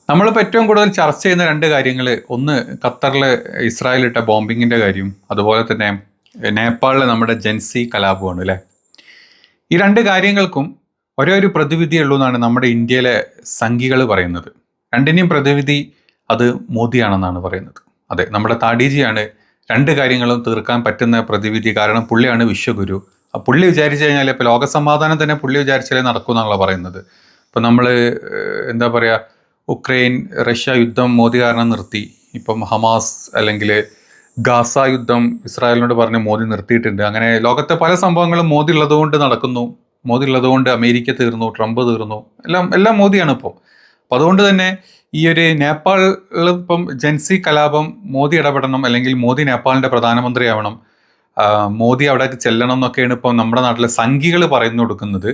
നമ്മളിപ്പോൾ ഏറ്റവും കൂടുതൽ ചർച്ച ചെയ്യുന്ന രണ്ട് കാര്യങ്ങൾ, ഒന്ന് ഖത്തറിൽ ഇസ്രായേൽ ഇട്ട ബോംബിങ്ങിൻ്റെ കാര്യം, അതുപോലെ തന്നെ നേപ്പാളിലെ നമ്മുടെ ജെൻസി കലാപമാണ് അല്ലേ. ഈ രണ്ട് കാര്യങ്ങൾക്കും ഒരേ ഒരു പ്രതിവിധിയേ ഉള്ളൂ എന്നാണ് നമ്മുടെ ഇന്ത്യയിലെ സംഘികൾ പറയുന്നത്. രണ്ടിനെയും പ്രതിവിധി അത് മോദിയാണെന്നാണ് പറയുന്നത്. അതെ, നമ്മുടെ താടിജിയാണ് രണ്ട് കാര്യങ്ങളും തീർക്കാൻ പറ്റുന്ന പ്രതിവിധി. കാരണം പുള്ളിയാണ് വിശ്വഗുരു. ആ പുള്ളി വിചാരിച്ചു കഴിഞ്ഞാൽ ഇപ്പോൾ ലോകസമാധാനം തന്നെ പുള്ളി വിചാരിച്ചാലേ നടക്കൂ എന്നാണല്ലോ പറയുന്നത്. ഇപ്പം നമ്മൾ എന്താ പറയുക, ഉക്രൈൻ റഷ്യ യുദ്ധം മോദി കാരണം നിർത്തി. ഇപ്പം ഹമാസ് അല്ലെങ്കിൽ ഗാസ യുദ്ധം ഇസ്രായേലിനോട് പറഞ്ഞ് മോദി നിർത്തിയിട്ടുണ്ട്. അങ്ങനെ ലോകത്തെ പല സംഭവങ്ങളും മോദി ഉള്ളതുകൊണ്ട് നടക്കുന്നു. മോദി ഉള്ളതുകൊണ്ട് അമേരിക്ക തീർന്നു, ട്രംപ് തീർന്നു, എല്ലാം മോദിയാണ് ഇപ്പോൾ. അപ്പം അതുകൊണ്ട് തന്നെ ഈ ഒരു നേപ്പാളിൽ ഇപ്പം ജെൻസി കലാപം മോദി ഇടപെടണം, അല്ലെങ്കിൽ മോദി നേപ്പാളിൻ്റെ പ്രധാനമന്ത്രിയാവണം, മോദി അവിടെ ചെല്ലണം എന്നൊക്കെയാണ് ഇപ്പം നമ്മുടെ നാട്ടിലെ സംഘികൾ പറഞ്ഞു കൊടുക്കുന്നത്.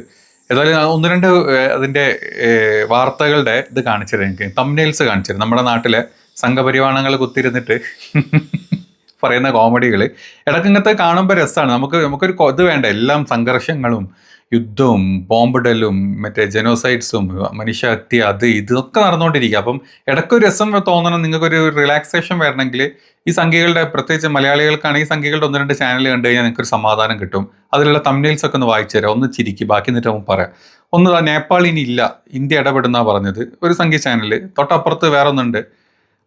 ഏതായാലും ഒന്ന് രണ്ട് അതിൻ്റെ വാർത്തകളുടെ ഇത് കാണിച്ചത്, എനിക്ക് തംബ്നെയിൽസ് കാണിച്ചത്. നമ്മുടെ നാട്ടിലെ സംഘപരിവാണങ്ങൾ കുത്തിരുന്നിട്ട് പറയുന്ന കോമഡികൾ ഇടയ്ക്ക് ഇങ്ങനത്തെ കാണുമ്പോൾ രസമാണ്. നമുക്കൊരു ഇത് വേണ്ട, എല്ലാം സംഘർഷങ്ങളും യുദ്ധവും ബോംബിടലും മറ്റേ ജനോസൈഡ്സും മനുഷ്യഹത്യ അത് ഇതൊക്കെ നടന്നുകൊണ്ടിരിക്കുക. അപ്പം ഇടയ്ക്കൊരു രസം തോന്നണം, നിങ്ങൾക്കൊരു റിലാക്സേഷൻ വരണമെങ്കിൽ ഈ സംഖ്യകളുടെ, പ്രത്യേകിച്ച് മലയാളികൾക്കാണെങ്കിൽ സംഖ്യകളുടെ ഒന്ന് രണ്ട് ചാനൽ കണ്ടു കഴിഞ്ഞാൽ നിങ്ങൾക്കൊരു സമാധാനം കിട്ടും. അതിലുള്ള തംബ്നെയിൽസ് ഒക്കെ ഒന്ന് വായിച്ചു തരാം, ഒന്ന് ചിരിക്കും, ബാക്കി എന്നിട്ട് നമുക്ക് പറയാം. ഒന്ന് നേപ്പാൾ ഇനി ഇല്ല, ഇന്ത്യ ഇടപെടുന്ന പറഞ്ഞത് ഒരു സംഖ്യ ചാനൽ. തൊട്ടപ്പുറത്ത് വേറെ ഒന്നുണ്ട്,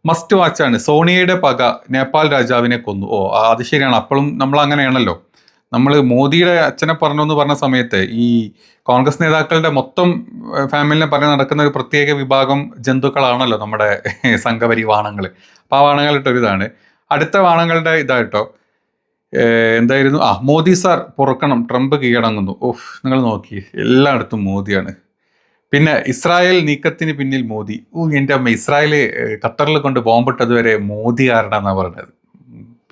മസ്റ്റ് വാച്ചാണ്. സോണിയയുടെ പക, നേപ്പാൾ രാജാവിനെ കൊന്നു. ഓ അത് ശരിയാണ്, അപ്പോഴും നമ്മൾ അങ്ങനെയാണല്ലോ. നമ്മൾ മോദിയുടെ അച്ഛനെ പറഞ്ഞു എന്ന് പറഞ്ഞ സമയത്ത് ഈ കോൺഗ്രസ് നേതാക്കളുടെ മൊത്തം ഫാമിലിനെ പറഞ്ഞ് നടക്കുന്ന ഒരു പ്രത്യേക വിഭാഗം ജന്തുക്കളാണല്ലോ നമ്മുടെ സംഘപരിവാണങ്ങൾ. അപ്പോൾ ആ വാണങ്ങളിട്ടൊരിതാണ്. അടുത്ത വാണങ്ങളുടെ ഇതായിട്ടോ, എന്തായിരുന്നു, മോദി സാർ പൊറുക്കണം, ട്രംപ് കീഴടങ്ങുന്നു. ഓഹ്, നിങ്ങൾ നോക്കി, എല്ലായിടത്തും മോദിയാണ്. പിന്നെ ഇസ്രായേൽ നീക്കത്തിന് പിന്നിൽ മോദി. എൻ്റെ അമ്മ, ഇസ്രായേൽ ഖത്തറിൽ കൊണ്ട് ബോംബിട്ടത് വരെ മോദി കാരണമെന്നാണ് പറഞ്ഞത്.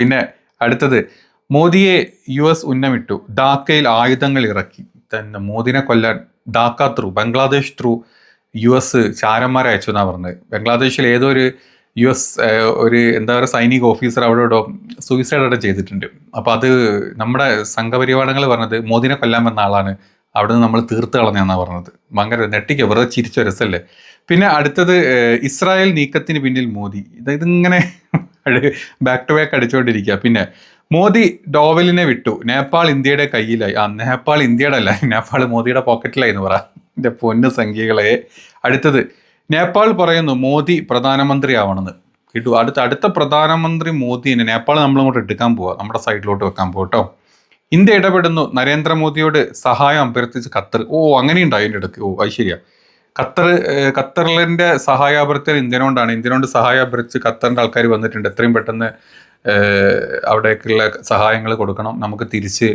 പിന്നെ അടുത്തത്, മോദിയെ US ഉന്നമിട്ടു, ധാക്കയിൽ ആയുധങ്ങൾ ഇറക്കി. തന്നെ മോദിനെ കൊല്ലാൻ Dhaka through, Bangladesh through US ചാരന്മാരെ അയച്ചു എന്നാണ് പറഞ്ഞത്. ബംഗ്ലാദേശിൽ ഏതോ ഒരു US ഒരു എന്താ പറയുക സൈനിക ഓഫീസർ അവിടെ സൂയിസൈഡ് അവിടെ ചെയ്തിട്ടുണ്ട്. അപ്പോൾ അത് നമ്മുടെ സംഘപരിവാരങ്ങൾ പറഞ്ഞത് മോദിനെ കൊല്ലാൻ വന്ന ആളാണ്, അവിടെ നിന്ന് നമ്മൾ തീർത്ത് കളഞ്ഞാന്നാണ് പറഞ്ഞത്. ഭയങ്കര നെട്ടിക്ക് വെറുതെ ചിരിച്ച രസമല്ലേ. പിന്നെ അടുത്തത്, ഇസ്രായേൽ നീക്കത്തിന് പിന്നിൽ മോദി. ഇതിങ്ങനെ ബാക്ക് ടു ബാക്ക് അടിച്ചുകൊണ്ടിരിക്കുക. പിന്നെ മോദി ഡോവലിനെ വിട്ടു, നേപ്പാൾ ഇന്ത്യയുടെ കയ്യിലായി. നേപ്പാൾ ഇന്ത്യയുടെ അല്ല, നേപ്പാൾ മോദിയുടെ പോക്കറ്റിലായി എന്ന് പറ. എൻ്റെ പൊന്നു സംഖ്യകളെ. അടുത്തത്, നേപ്പാൾ പറയുന്നു മോദി പ്രധാനമന്ത്രി ആവണമെന്ന്. കിട്ടു. അടുത്ത പ്രധാനമന്ത്രി മോദി തന്നെ. നേപ്പാൾ നമ്മളിങ്ങോട്ട് എടുക്കാൻ പോവാ, നമ്മുടെ സൈഡിലോട്ട് വെക്കാൻ പോകട്ടോ. ഇന്ത്യ ഇടപെടുന്നു, നരേന്ദ്രമോദിയോട് സഹായം അഭ്യർത്ഥിച്ച് ഖത്തർ. ഓ അങ്ങനെയുണ്ടായി അതിൻ്റെ ഇടയ്ക്ക്. ഓ അത് ശരിയാ. ഖത്തറിൻ്റെ സഹായാഭ്യർത്ഥന ഇന്ത്യനോണ്ടാണ്. ഇന്ത്യനോട് സഹായം അഭ്യർത്ഥിച്ച് ഖത്തറിൻ്റെ ആൾക്കാർ വന്നിട്ടുണ്ട്. എത്രയും പെട്ടെന്ന് അവിടേക്കുള്ള സഹായങ്ങൾ കൊടുക്കണം, നമുക്ക് തിരിച്ച്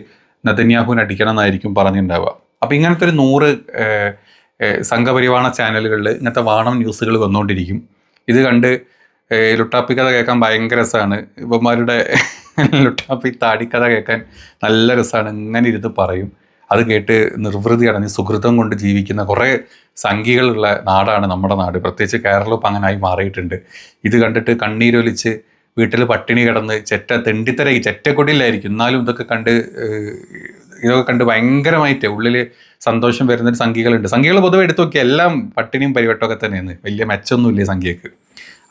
നെതന്യാഹുവിനെ അടിക്കണം എന്നായിരിക്കും പറഞ്ഞിട്ടുണ്ടാവുക. അപ്പം ഇങ്ങനത്തെ ഒരു 100 സംഘപരിവാണ ചാനലുകളിൽ ഇങ്ങനത്തെ വാണം ന്യൂസുകൾ വന്നുകൊണ്ടിരിക്കും. ഇത് കണ്ട് ലുട്ടാപ്പി കഥ കേൾക്കാൻ ഭയങ്കര രസമാണ്. ഇവന്മാരുടെ ലുട്ടാപ്പി താടിക്കഥ കേൾക്കാൻ നല്ല രസമാണ്. ഇങ്ങനെ ഇരുന്ന് പറയും. അത് കേട്ട് നിർവൃതി അടഞ്ഞ് സുഹൃതം കൊണ്ട് ജീവിക്കുന്ന കുറേ സംഘികളുള്ള നാടാണ് നമ്മുടെ നാട്. പ്രത്യേകിച്ച് കേരളം ഇപ്പം അങ്ങനെ ആയി മാറിയിട്ടുണ്ട്. ഇത് കണ്ടിട്ട് കണ്ണീരൊലിച്ച് വീട്ടിൽ പട്ടിണി കിടന്ന് തെണ്ടിത്തരയി ചെറ്റക്കൊടിയിലായിരിക്കും. എന്നാലും ഇതൊക്കെ കണ്ട് ഭയങ്കരമായിട്ട് ഉള്ളിൽ സന്തോഷം വരുന്നൊരു സംഖ്യകളുണ്ട്. സംഖ്യകൾ പൊതുവെ എടുത്തു നോക്കിയാൽ എല്ലാം പട്ടിണിയും പരിവട്ടമൊക്കെ തന്നെയാണ്, വലിയ മെച്ചമൊന്നുമില്ല സംഖ്യക്ക്.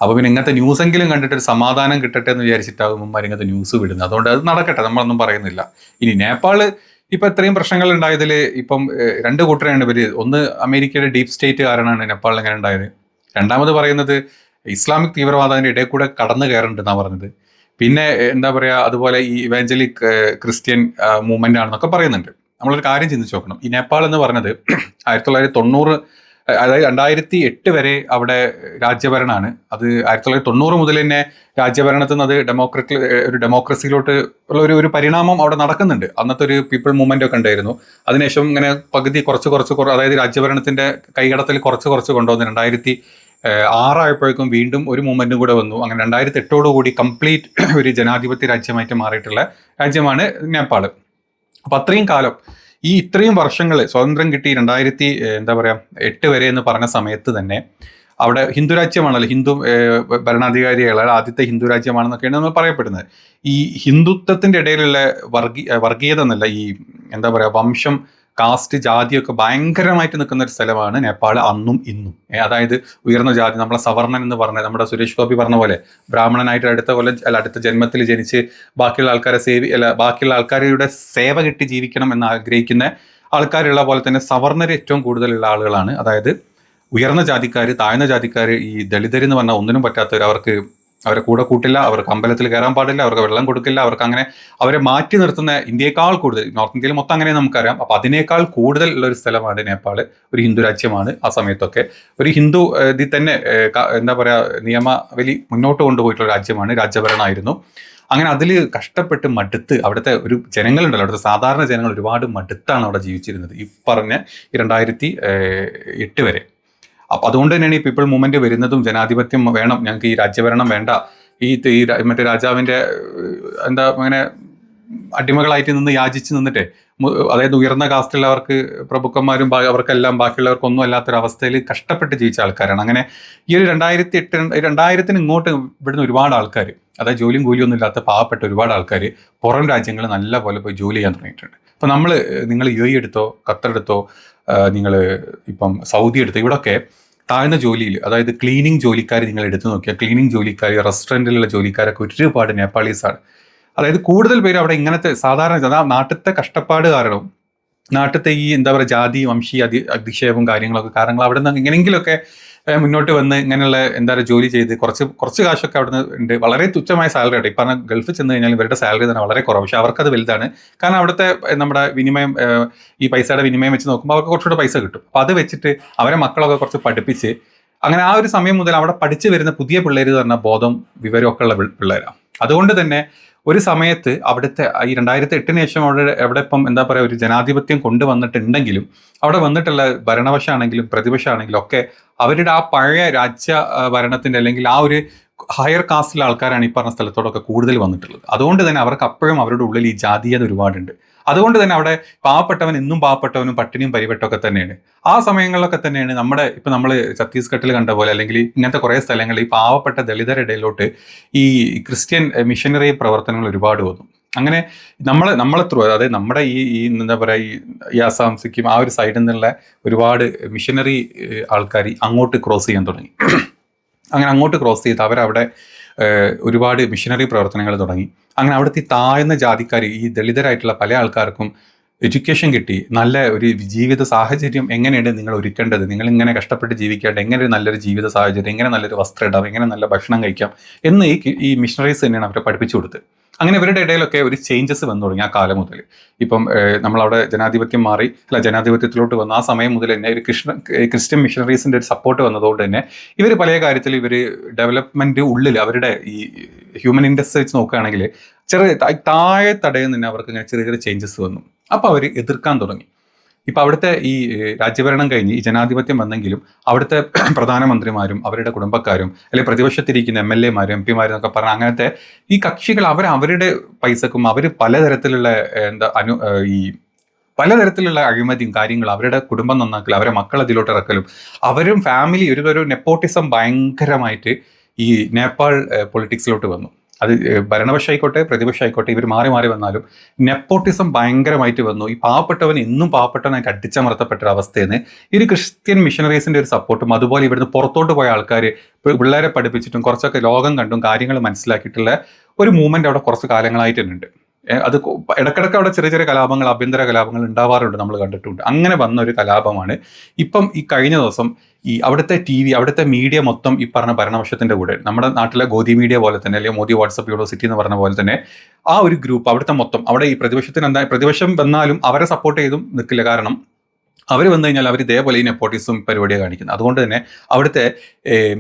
അപ്പോൾ പിന്നെ ഇങ്ങനത്തെ ന്യൂസെങ്കിലും കണ്ടിട്ടൊരു സമാധാനം കിട്ടട്ടെ എന്ന് വിചാരിച്ചിട്ടാകും ഇങ്ങനത്തെ ന്യൂസ് വിടുന്നത്. അതുകൊണ്ട് അത് നടക്കട്ടെ, നമ്മളൊന്നും പറയുന്നില്ല. ഇനി നേപ്പാൾ ഇപ്പം ഇത്രയും പ്രശ്നങ്ങൾ ഉണ്ടായതിൽ ഇപ്പം രണ്ട് കൂട്ടരാണ് ഇവർ. ഒന്ന് അമേരിക്കയുടെ ഡീപ് സ്റ്റേറ്റ് കാരണമാണ് നേപ്പാളിൽ ഇങ്ങനെ ഉണ്ടായത്. രണ്ടാമത് പറയുന്നത് ഇസ്ലാമിക് തീവ്രവാദത്തിൻ്റെ ഇടയിൽ കൂടെ കടന്നു കയറുന്നുണ്ടെന്നാണ് പറഞ്ഞത്. പിന്നെ എന്താ പറയുക, അതുപോലെ ഈ ഇവാഞ്ചലിക് ക്രിസ്ത്യൻ മൂവ്മെൻ്റ് ആണെന്നൊക്കെ പറയുന്നുണ്ട്. നമ്മളൊരു കാര്യം ചിന്തിച്ച് നോക്കണം. ഈ നേപ്പാൾ എന്ന് പറഞ്ഞത് 1990, അതായത് 2008 വരെ അവിടെ രാജ്യഭരണമാണ്. അത് 1990 മുതൽ തന്നെ രാജ്യഭരണത്തിൽ നിന്ന് അത് ഒരു ഡെമോക്രസിയിലോട്ട് ഉള്ള ഒരു പരിണാമം അവിടെ നടക്കുന്നുണ്ട്. അന്നത്തെ ഒരു പീപ്പിൾ മൂവ്മെൻ്റ് ഒക്കെ ഉണ്ടായിരുന്നു. അതിനുശേഷം ഇങ്ങനെ പകുതി കുറച്ച് അതായത് രാജ്യഭരണത്തിൻ്റെ കൈകടത്തിൽ കുറച്ച് കൊണ്ടുവന്ന് 2006 വീണ്ടും ഒരു മൂവ്മെൻറ്റും കൂടെ വന്നു. അങ്ങനെ 2008 കംപ്ലീറ്റ് ഒരു ജനാധിപത്യ രാജ്യമായിട്ട് മാറിയിട്ടുള്ള രാജ്യമാണ് നേപ്പാൾ. അപ്പം അത്രയും കാലം, ഈ ഇത്രയും വർഷങ്ങൾ സ്വാതന്ത്ര്യം കിട്ടി 2008 വരെ എന്ന് പറഞ്ഞ സമയത്ത് തന്നെ അവിടെ ഹിന്ദു രാജ്യമാണല്ലോ, ഹിന്ദു ഭരണാധികാരികളാണ്, ആദ്യത്തെ ഹിന്ദു രാജ്യമാണെന്നൊക്കെയാണ് നമ്മൾ പറയപ്പെടുന്നത്. ഈ ഹിന്ദുത്വത്തിൻ്റെ ഇടയിലുള്ള വർഗീയത എന്നല്ല, ഈ എന്താ പറയുക, വംശം കാസ്റ്റ് ജാതിയൊക്കെ ഭയങ്കരമായിട്ട് നിൽക്കുന്ന ഒരു സ്ഥലമാണ് നേപ്പാൾ അന്നും ഇന്നും. അതായത് ഉയർന്ന ജാതി, നമ്മളെ സവർണൻ എന്ന് പറഞ്ഞ നമ്മുടെ സുരേഷ് ഗോപി പറഞ്ഞ പോലെ ബ്രാഹ്മണനായിട്ട് അടുത്ത കൊല്ലം അടുത്ത ജന്മത്തിൽ ജനിച്ച് ബാക്കിയുള്ള ആൾക്കാരെ ബാക്കിയുള്ള ആൾക്കാരുടെ സേവ കിട്ടി ജീവിക്കണം എന്ന് ആഗ്രഹിക്കുന്ന ആൾക്കാരുള്ള പോലെ തന്നെ സവർണർ ഏറ്റവും കൂടുതലുള്ള ആളുകളാണ്. അതായത് ഉയർന്ന ജാതിക്കാർ, താഴ്ന്ന ജാതിക്കാർ, ഈ ദളിതർ എന്ന് പറഞ്ഞാൽ ഒന്നിനും പറ്റാത്തവർ, അവരെ കൂടെ കൂട്ടില്ല, അവർക്ക് അമ്പലത്തിൽ കയറാൻ പാടില്ല, അവർക്ക് വെള്ളം കൊടുക്കില്ല, അവർക്ക് അങ്ങനെ അവരെ മാറ്റി നിർത്തുന്ന ഇന്ത്യയേക്കാൾ കൂടുതൽ, നോർത്ത് ഇന്ത്യയിൽ മൊത്തം അങ്ങനെ നമുക്കറിയാം. അപ്പൊ അതിനേക്കാൾ കൂടുതൽ ഉള്ള ഒരു സ്ഥലമാണ് നേപ്പാൾ. ഒരു ഹിന്ദു രാജ്യമാണ് ആ സമയത്തൊക്കെ. ഒരു ഹിന്ദു ഇതിൽ തന്നെ എന്താ പറയാ നിയമവലി മുന്നോട്ട് കൊണ്ടുപോയിട്ടുള്ള രാജ്യമാണ്, രാജ്യഭരണമായിരുന്നു. അങ്ങനെ അതിൽ കഷ്ടപ്പെട്ട് മടുത്ത് അവിടുത്തെ ഒരു ജനങ്ങളുണ്ടല്ലോ, അവിടുത്തെ സാധാരണ ജനങ്ങൾ ഒരുപാട് മടുത്താണ് അവിടെ ജീവിച്ചിരുന്നത് ഈ പറഞ്ഞ 2008 വരെ. അപ്പൊ അതുകൊണ്ട് തന്നെയാണ് ഈ പീപ്പിൾ മൂവ്മെന്റ് വരുന്നതും. ജനാധിപത്യം വേണം, ഞങ്ങൾക്ക് ഈ രാജ്യഭരണം വേണ്ട, ഈ മറ്റേ രാജാവിന്റെ എന്താ അങ്ങനെ അടിമകളായിട്ട് നിന്ന് യാചിച്ച് നിന്നിട്ടേ, അതായത് ഉയർന്ന കാസ്റ്റിലുള്ളവർക്ക് പ്രഭുക്കന്മാരും അവർക്കെല്ലാം ബാക്കിയുള്ളവർക്കൊന്നും അല്ലാത്തൊരവസ്ഥയിൽ കഷ്ടപ്പെട്ട് ജീവിച്ച ആൾക്കാരാണ്. അങ്ങനെ ഈ ഒരു 2000 ഇങ്ങോട്ട് ഇവിടുന്ന് ഒരുപാട് ആൾക്കാർ, അതായത് ജോലിയും കൂലിയും ഒന്നും ഇല്ലാത്ത പാവപ്പെട്ട ഒരുപാട് ആൾക്കാർ പുറം രാജ്യങ്ങളിൽ നല്ല പോലെ പോയി ജോലി ചെയ്യാൻ തുടങ്ങിയിട്ടുണ്ട്. അപ്പൊ നിങ്ങൾ UAE എടുത്തോ, ഖത്തർ എടുത്തോ, നിങ്ങൾ ഇപ്പം സൗദി എടുത്തോ, ഇവിടൊക്കെ താഴ്ന്ന ജോലിയിൽ, അതായത് ക്ലീനിങ് ജോലിക്കാർ നിങ്ങൾ എടുത്തു നോക്കിയാൽ, ക്ലീനിങ് ജോലിക്കാർ, റെസ്റ്റോറൻറ്റിലുള്ള ജോലിക്കാരൊക്കെ ഒരുപാട് നേപ്പാളീസാണ്. അതായത് കൂടുതൽ പേര് അവിടെ ഇങ്ങനത്തെ സാധാരണ നാട്ടിലത്തെ കഷ്ടപ്പാട് കാരണം, നാട്ടിലത്തെ ഈ എന്താ പറയുക ജാതി വംശീയ അധിക്ഷേപവും കാര്യങ്ങളൊക്കെ കാരണം അവിടെ നിന്ന് എങ്ങനെയെങ്കിലുമൊക്കെ മുന്നോട്ട് വന്ന് ഇങ്ങനെയുള്ള എന്താ പറയുക ജോലി ചെയ്ത് കുറച്ച് കാശൊക്കെ അവിടെ നിന്ന് ഉണ്ട്. വളരെ തുച്ഛമായ സാലറി ആയിട്ട്. ഈ പറഞ്ഞ ഗൾഫിൽ ചെന്ന് കഴിഞ്ഞാൽ ഇവരുടെ സാലറി തന്നെ വളരെ കുറവ്, പക്ഷെ അവർക്കത് വലുതാണ്. കാരണം അവിടുത്തെ നമ്മുടെ വിനിമയം, ഈ പൈസയുടെ വിനിമയം വെച്ച് നോക്കുമ്പോൾ അവർക്ക് കുറച്ചുകൂടെ പൈസ കിട്ടും. അപ്പോൾ അത് വെച്ചിട്ട് അവരെ മക്കളൊക്കെ കുറച്ച് പഠിപ്പിച്ച്, അങ്ങനെ ആ ഒരു സമയം മുതൽ അവിടെ പഠിച്ചു വരുന്ന പുതിയ പിള്ളേർ എന്ന് പറഞ്ഞാൽ ബോധം വിവരമൊക്കെ ഉള്ള പിള്ളേരാണ്. അതുകൊണ്ട് തന്നെ ഒരു സമയത്ത് അവിടുത്തെ ഈ 2008 ശേഷം അവിടെ ഇപ്പം എന്താ പറയുക ഒരു ജനാധിപത്യം കൊണ്ടുവന്നിട്ടുണ്ടെങ്കിലും അവിടെ വന്നിട്ടുള്ള ഭരണപക്ഷമാണെങ്കിലും പ്രതിപക്ഷമാണെങ്കിലും ഒക്കെ അവരുടെ ആ പഴയ രാജ്യ ഭരണത്തിന്റെ അല്ലെങ്കിൽ ആ ഒരു ഹയർ കാസ്റ്റിലെ ആൾക്കാരാണ് ഈ പറഞ്ഞ സ്ഥലത്തോടൊക്കെ കൂടുതൽ വന്നിട്ടുള്ളത്. അതുകൊണ്ട് തന്നെ അവർക്ക് അപ്പോഴും അവരുടെ ഉള്ളിൽ ഈ ജാതീയത ഒരുപാടുണ്ട്. അതുകൊണ്ട് തന്നെ അവിടെ പാവപ്പെട്ടവൻ എന്നും പാവപ്പെട്ടവനും പട്ടിണിയും പരിവട്ടമൊക്കെ തന്നെയാണ്. ആ സമയങ്ങളിലൊക്കെ തന്നെയാണ് നമ്മൾ ഛത്തീസ്ഗഡിൽ കണ്ട പോലെ അല്ലെങ്കിൽ ഇങ്ങനത്തെ കുറേ സ്ഥലങ്ങളിൽ ഈ പാവപ്പെട്ട ദളിതരുടെ ഇടയിലോട്ട് ഈ ക്രിസ്ത്യൻ മിഷനറി പ്രവർത്തനങ്ങൾ ഒരുപാട് വന്നു. അങ്ങനെ നമ്മളെ ത്രൂ, അതായത് നമ്മുടെ ഈ എന്താ പറയുക ഈ ആസാം, സിക്കിം ആ ഒരു സൈഡിൽ നിന്നുള്ള ഒരുപാട് മിഷനറി ആൾക്കാർ അങ്ങോട്ട് ക്രോസ് ചെയ്യാൻ തുടങ്ങി. അങ്ങനെ അങ്ങോട്ട് ക്രോസ് ചെയ്ത് അവരവിടെ ഒരുപാട് മിഷനറി പ്രവർത്തനങ്ങൾ തുടങ്ങി. അങ്ങനെ അവിടുത്തെ താഴ്ന്ന ജാതിക്കാർ, ഈ ദളിതരായിട്ടുള്ള പല ആൾക്കാർക്കും എഡ്യൂക്കേഷൻ കിട്ടി. നല്ല ഒരു ജീവിത സാഹചര്യം എങ്ങനെയാണ് നിങ്ങൾ ഒരുക്കേണ്ടത്, നിങ്ങൾ ഇങ്ങനെ കഷ്ടപ്പെട്ട് ജീവിക്കേണ്ടത്, എങ്ങനെ ഒരു നല്ലൊരു ജീവിത സാഹചര്യം, എങ്ങനെ നല്ലൊരു വസ്ത്രം ഇടാം, എങ്ങനെ നല്ല ഭക്ഷണം കഴിക്കാം എന്ന് ഈ മിഷണറീസ് തന്നെയാണ് അവരെ പഠിപ്പിച്ചു കൊടുത്തത്. അങ്ങനെ ഇവരുടെ ഇടയിലൊക്കെ ഒരു ചേഞ്ചസ് വന്നു തുടങ്ങി ആ കാലം മുതൽ. ഇപ്പം നമ്മളവിടെ ജനാധിപത്യം മാറി, ജനാധിപത്യത്തിലോട്ട് വന്ന ആ സമയം മുതൽ തന്നെ ഒരു ക്രിസ്ത്യൻ മിഷണറീസിന്റെ ഒരു സപ്പോർട്ട് വന്നതുകൊണ്ട് തന്നെ ഇവർ പല കാര്യത്തിൽ ഡെവലപ്മെന്റ് ഉള്ളിൽ അവരുടെ ഈ ഹ്യൂമൻ ഇൻഡസ്ട്രി വെച്ച് നോക്കുകയാണെങ്കിൽ താഴെ തടയിൽ തന്നെ അവർക്ക് ഇങ്ങനെ ചെറിയ ചെറിയ ചേഞ്ചസ് വന്നു. അപ്പോൾ അവർ എതിർക്കാൻ തുടങ്ങി. ഇപ്പം അവിടുത്തെ ഈ രാജ്യഭരണം കഴിഞ്ഞ് ഈ ജനാധിപത്യം വന്നെങ്കിലും അവിടുത്തെ പ്രധാനമന്ത്രിമാരും അവരുടെ കുടുംബക്കാരും അല്ലെങ്കിൽ പ്രതിപക്ഷത്തിരിക്കുന്ന MLA-മാരും MP-മാരും എന്നൊക്കെ പറഞ്ഞാൽ അങ്ങനത്തെ ഈ കക്ഷികൾ അവരുടെ പൈസക്കും അവർ പലതരത്തിലുള്ള പലതരത്തിലുള്ള അഴിമതിയും കാര്യങ്ങളും അവരുടെ കുടുംബം നന്നാക്കലും അവരെ മക്കൾ അതിലോട്ട് ഇറക്കലും അവരും ഫാമിലി ഒരു നെപ്പോട്ടിസം ഭയങ്കരമായിട്ട് ഈ നേപ്പാൾ പൊളിറ്റിക്സിലോട്ട് വന്നു. അത് ഭരണപക്ഷമായിക്കോട്ടെ പ്രതിപക്ഷമായിക്കോട്ടെ ഇവർ മാറി മാറി വന്നാലും നെപ്പോട്ടിസം ഭയങ്കരമായിട്ട് വന്നു. ഈ പാവപ്പെട്ടവൻ എന്നും പാവപ്പെട്ടവനായിട്ട് അടിച്ചമർത്തപ്പെട്ട ഒരു അവസ്ഥയിൽ നിന്ന് ഈ ഒരു ക്രിസ്ത്യൻ മിഷണറീസിന്റെ ഒരു സപ്പോർട്ടും അതുപോലെ ഇവിടുന്ന് പുറത്തോട്ട് പോയ ആൾക്കാർ പിള്ളേരെ പഠിപ്പിച്ചിട്ടും കുറച്ചൊക്കെ ലോകം കണ്ടും കാര്യങ്ങൾ മനസ്സിലാക്കിയിട്ടുള്ള ഒരു മൂവ്മെന്റ് അവിടെ കുറച്ച് കാലങ്ങളായിട്ട് തന്നെ ഉണ്ട്. അത് ഇടക്കിടക്ക് അവിടെ ചെറിയ ചെറിയ കലാപങ്ങൾ, ആഭ്യന്തര കലാപങ്ങൾ ഉണ്ടാവാറുണ്ട്, നമ്മൾ കണ്ടിട്ടുണ്ട്. അങ്ങനെ വന്ന ഒരു കലാപമാണ് ഇപ്പം ഈ കഴിഞ്ഞ ദിവസം ഈ അവിടുത്തെ TV, അവിടുത്തെ മീഡിയ മൊത്തം ഈ പറഞ്ഞ ഭരണപക്ഷത്തിന്റെ കൂടെ, നമ്മുടെ നാട്ടിലെ ഗോദി മീഡിയ പോലെ തന്നെ അല്ലെങ്കിൽ മോദി വാട്സപ്പ് യൂണിവേഴ്സിറ്റി എന്ന് പറഞ്ഞ പോലെ തന്നെ ആ ഒരു ഗ്രൂപ്പ് അവിടുത്തെ മൊത്തം അവിടെ ഈ പ്രതിപക്ഷം വന്നാലും അവരെ സപ്പോർട്ട് ചെയ്തും നിൽക്കില്ല. കാരണം അവർ വന്നു കഴിഞ്ഞാൽ അവർ ഇതേപോലെ ഈ നെപ്പോട്ടിസം പരിപാടിയാണ് കാണിക്കുന്നത്. അതുകൊണ്ട് തന്നെ അവിടുത്തെ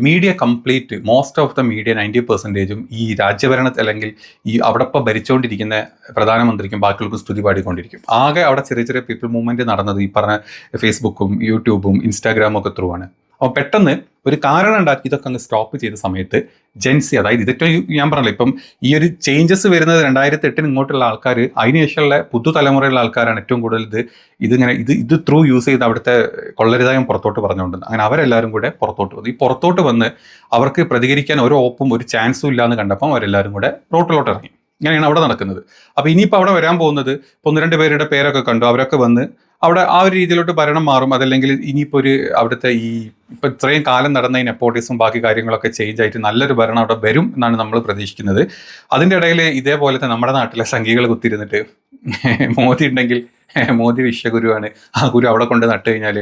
media complete most of the media 90% ഈ രാജ്യഭരണത്തിൽ അല്ലെങ്കിൽ ഈ അവിടെ ഇപ്പോൾ ഭരിച്ചുകൊണ്ടിരിക്കുന്ന പ്രധാനമന്ത്രിക്കും ബാക്കിയുള്ളവർക്കും സ്തുതി പാടിക്കൊണ്ടിരിക്കും. ആകെ അവിടെ ചെറിയ ചെറിയ പീപ്പിൾ മൂവ്മെന്റ് നടന്നത് ഈ പറഞ്ഞ ഫേസ്ബുക്കും യൂട്യൂബും ഇൻസ്റ്റാഗ്രാമും ഒക്കെ ത്രൂ ആണ്. അപ്പോൾ പെട്ടെന്ന് ഒരു കാരണം ഉണ്ടാക്കി ഇതൊക്കെ അങ്ങ് സ്റ്റോപ്പ് ചെയ്ത സമയത്ത് ജെൻസി, അതായത് ഇതൊക്കെ ഞാൻ പറഞ്ഞല്ലോ ഇപ്പം ഈ ഒരു ചേഞ്ചസ് വരുന്നത് 2008 ഇങ്ങോട്ടുള്ള ആൾക്കാർ, അതിനുശേഷമുള്ള പുതുതലമുറയിലുള്ള ആൾക്കാരാണ് ഏറ്റവും കൂടുതൽ ഇത് ത്രൂ യൂസ് ചെയ്ത് അവിടുത്തെ കൊള്ളരുതായും പുറത്തോട്ട് പറഞ്ഞുകൊണ്ട് അങ്ങനെ അവരെല്ലാവരും കൂടെ പുറത്തോട്ട് വന്നു. ഈ പുറത്തോട്ട് വന്ന് അവർക്ക് പ്രതികരിക്കാൻ ഒരു ഓപ്പും ഒരു ചാൻസും ഇല്ലാന്ന് കണ്ടപ്പം അവരെല്ലാവരും കൂടെ റോട്ടിലോട്ട് ഇറങ്ങി. ഇങ്ങനെയാണ് അവിടെ നടക്കുന്നത്. അപ്പോൾ ഇനിയിപ്പോൾ അവിടെ വരാൻ പോകുന്നത്, ഇപ്പോൾ 1-2 പേരുടെ പേരൊക്കെ കണ്ടു, അവരൊക്കെ വന്ന് അവിടെ ആ ഒരു രീതിയിലോട്ട് ഭരണം മാറും. അതല്ലെങ്കിൽ ഇനിയിപ്പോൾ ഒരു അവിടുത്തെ ഇപ്പം ഇത്രയും കാലം നടന്ന ഈ നെപ്പോട്ടിസം ബാക്കി കാര്യങ്ങളൊക്കെ ചേഞ്ച് ആയിട്ട് നല്ലൊരു ഭരണം അവിടെ വരും എന്നാണ് നമ്മൾ പ്രതീക്ഷിക്കുന്നത്. അതിൻ്റെ ഇടയിൽ ഇതേപോലത്തെ നമ്മുടെ നാട്ടിലെ സംഘികൾ കുത്തിയിരുന്നിട്ട് മോദി ഉണ്ടെങ്കിൽ മോദി വിശ്വഗുരുവാണ്, ആ ഗുരു അവിടെ കൊണ്ട് നട്ട് കഴിഞ്ഞാൽ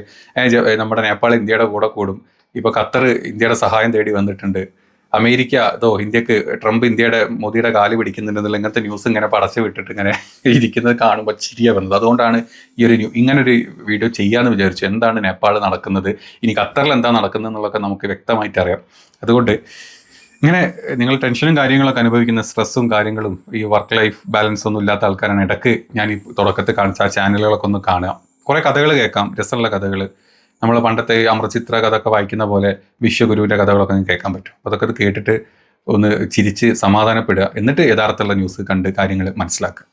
നമ്മുടെ നേപ്പാൾ ഇന്ത്യയുടെ കൂടെ കൂടും, ഇപ്പോൾ ഖത്തർ ഇന്ത്യയുടെ സഹായം തേടി വന്നിട്ടുണ്ട്, അമേരിക്ക ഇന്ത്യക്ക് ട്രംപ് മോദിയുടെ കാല് പിടിക്കുന്നുണ്ടെന്നുള്ള ഇങ്ങനത്തെ ന്യൂസ് ഇങ്ങനെ പടച്ചു വിട്ടിട്ട് ഇങ്ങനെ ഇരിക്കുന്നത് കാണുമ്പോൾ ചിരിയ വന്നത്. അതുകൊണ്ടാണ് ഇങ്ങനൊരു വീഡിയോ ചെയ്യാമെന്ന് വിചാരിച്ചു. എന്താണ് നേപ്പാൾ നടക്കുന്നത്, ഇനി ഖത്തറിൽ എന്താ നടക്കുന്നത് എന്നുള്ളതൊക്കെ നമുക്ക് വ്യക്തമായിട്ട് അറിയാം. അതുകൊണ്ട് ഇങ്ങനെ നിങ്ങൾ ടെൻഷനും കാര്യങ്ങളൊക്കെ അനുഭവിക്കുന്ന സ്ട്രെസ്സും കാര്യങ്ങളും ഈ വർക്ക് ലൈഫ് ബാലൻസ് ഒന്നും ഇല്ലാത്ത ആൾക്കാരാണ്, ഇടയ്ക്ക് ഞാൻ ഈ തുടക്കത്തിൽ കാണിച്ച ആ ചാനലുകളൊക്കെ ഒന്ന് കാണുക. കുറേ കഥകൾ കേൾക്കാം, രസമുള്ള കഥകൾ. നമ്മൾ പണ്ടത്തെ അമൃതചിത്ര കഥ ഒക്കെ വായിക്കുന്ന പോലെ വിശ്വഗുരുവിൻ്റെ കഥകളൊക്കെ നിങ്ങൾക്ക് കേൾക്കാൻ പറ്റും. അതൊക്കെ അത് കേട്ടിട്ട് ഒന്ന് ചിരിച്ച് സമാധാനപ്പെടുക, എന്നിട്ട് യഥാർത്ഥമുള്ള ന്യൂസ് കണ്ട് കാര്യങ്ങൾ മനസ്സിലാക്കുക.